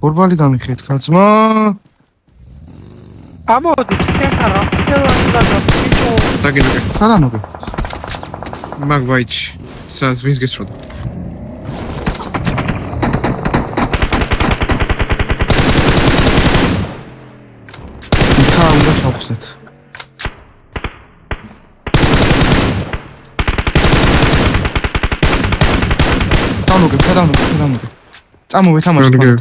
ორბალი დამიხეთ კაცმა. ამოდი, შეხარა, დაგინოკე. სანანოგე. მაგ ვაიჩ. სას ვინს გესროდა? იქა უნდა ჩავხსნათ. დამოგე. წამოვე თამაში.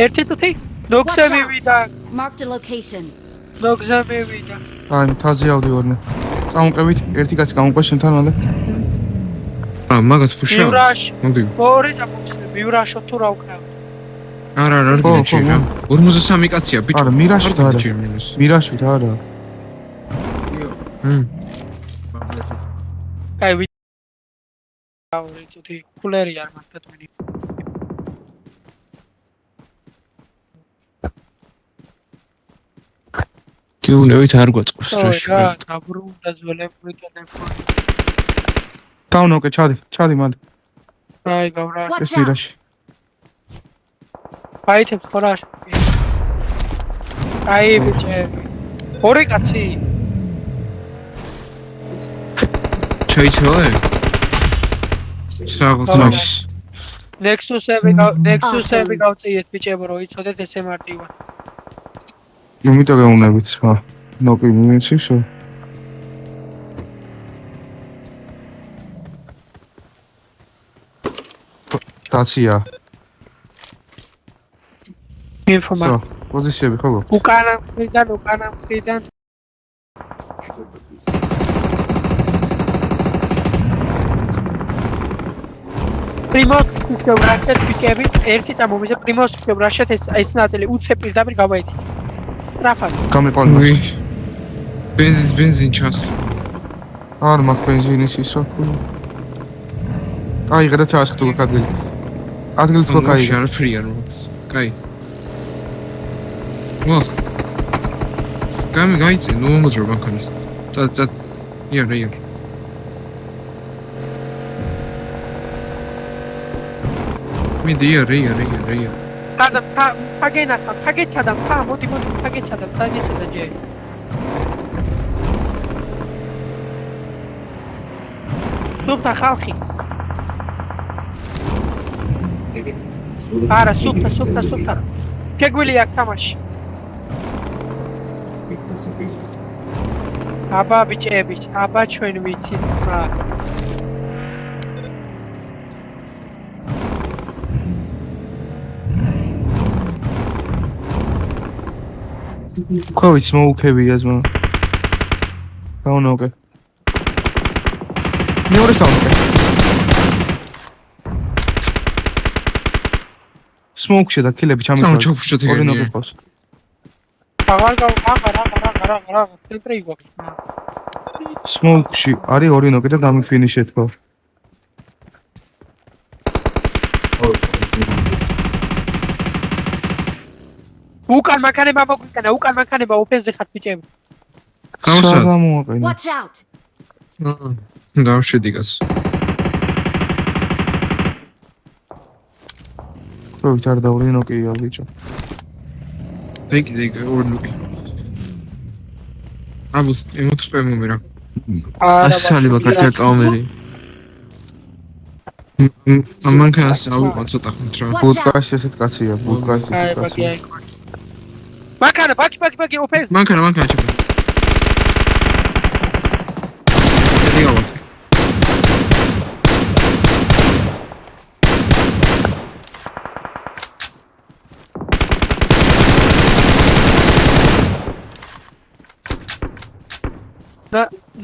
ერთი წუთი? ნოქზე მივიდა. Marked a location. ნოქზე მივიდა. აი, თაზე ავდივარნე. წამოყევით, ერთი კაცი გამოყვა შენთან მალე. მაგაც ფუშა. მოდი. ორი წამოხსნე, მივრაშო თუ რა უკრავ. არა, გიჩერა. 43 კაცია, ბიჭო. არა, მირაშით არა. მირაშით არა. აი, ორი წუთი კულერი არ მართად მინი. გეუნევით არ გვაწყობს რაში. რა, დაბრუნდა ძველებური ტელეფონი. დავნოკე, ჩადი მალე. აი, გავრა. ეს მირაში. აიტებს ხორაში. აი, ბიჭები. ორი კაცი. ჩაიცვალე? საღოთავს. ნექსუსები გავწიეთ ბიჭებო, რომ იცოდეთ ესე მარტივად. იმიტომ გეუნებით სხვა. ნოკი მიეცისო. დაცია. ინფორმაცია. პოზიციები ხო? უკანა მხრიდან. პრიმოს შევრაშეთ ბიჭები, ერთი წამოვიზე პრიმოს შევრაშეთ ეს ნაწილი უცე პირდაპირ გავაიდით. ტრაფად. გამეყოლმე. ბენზინ ჩასხი. არ მაქვს ბენზინის ის რა ქვია. აი, გადა ჩაასხტო კადილი. ადგილი თქო კაი. არ ფრი არ მაქვს. კაი. ვა. გაიცე, ნუ მომძრო ბანკანის. წა. იარ. მიდია. თაგეჩადა, მოდი, თაგეჩადა ჯე. სუფთა ხალხი. არა, სუფთა. გეგვილი აქ თამაში. აბა ბიჭები, ჩვენ ვიცით რა. ქვევით მოუქებია ზმა. დავნოკე. მეორე დავნოკე. სმოუკში და კილები ჩამიყვა. ორი ნოკი ყავს. აღარ ცენტრი გვაქვს. სმოუკში არის ორი ნოკი და დამიფინიშეთ ხო. უკან მანქანება ოფენზე ხართ ბიჭები. ხავსა. Watch out. დავშედი გას. ხო, თარ და ორი ნოკია ბიჭო. დი ორი ნოკი. აბუს ემოთსპე მომერა. ასალი ბაკარჩა წაომერი. მანქანას ავიყო ცოტა ხნით რა. ბუდკაში ესეთ კაცია, ბუდკაში ესეთ კაცია. მანქანა, ბაკი, ოფენს. მანქანა ჩაფე. დიავოთ.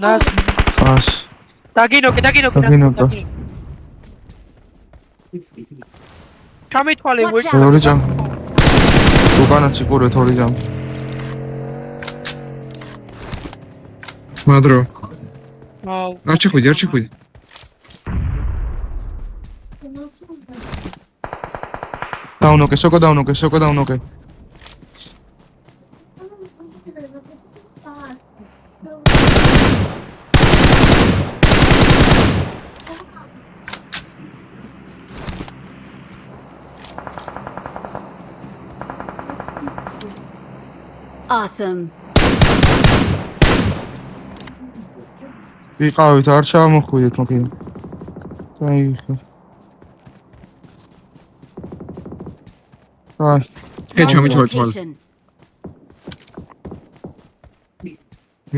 ნას. დაგინოკე. ჩამითვალე ორი ჯამ. უკანაცი ყურეთ ორი ჯამ. მადრო. აუ. არ ჩახვიდი. დავნოკე, სოკო დავნოკე. Awesome. ვიყავით, არ ჩამოხვიდეთ, მოკლედ. წაიღე. აი, ე Marked a ჩამითვალეთ მალე. location.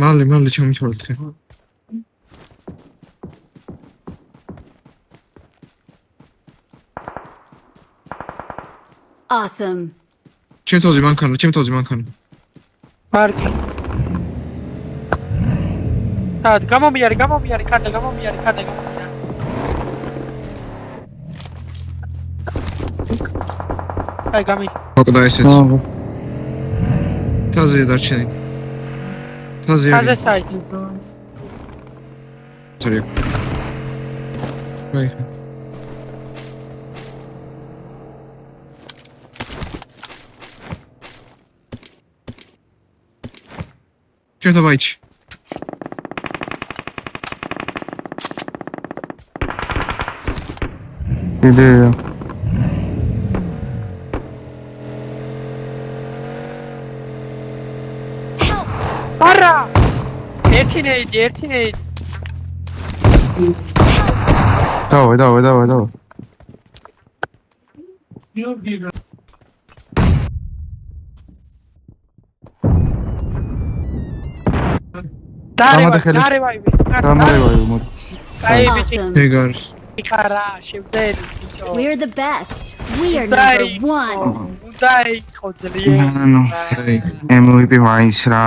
მალე ჩამითვალეთ ხე. Awesome. ჩემ თავზე მანქანა. მარკი. და გამომიარე, ქარდა. აი გამი. მოკვდა ესეც. აა, თავზე დარჩენი. თავზე ხაზე არის. საიტი. სორია. აი. ჩემ თავაიჩი. იდეა. არა! ერთი ნეიდი. დავай. დარევაი. დამარევაი, მოდი. აი ბიჭი, Awesome. ეგ არის. ხარა, შევდელი ბიჭო. We're the best. We are number one. უნდა იყო ძლიერი. ანუ აი. MVP მაინც რა.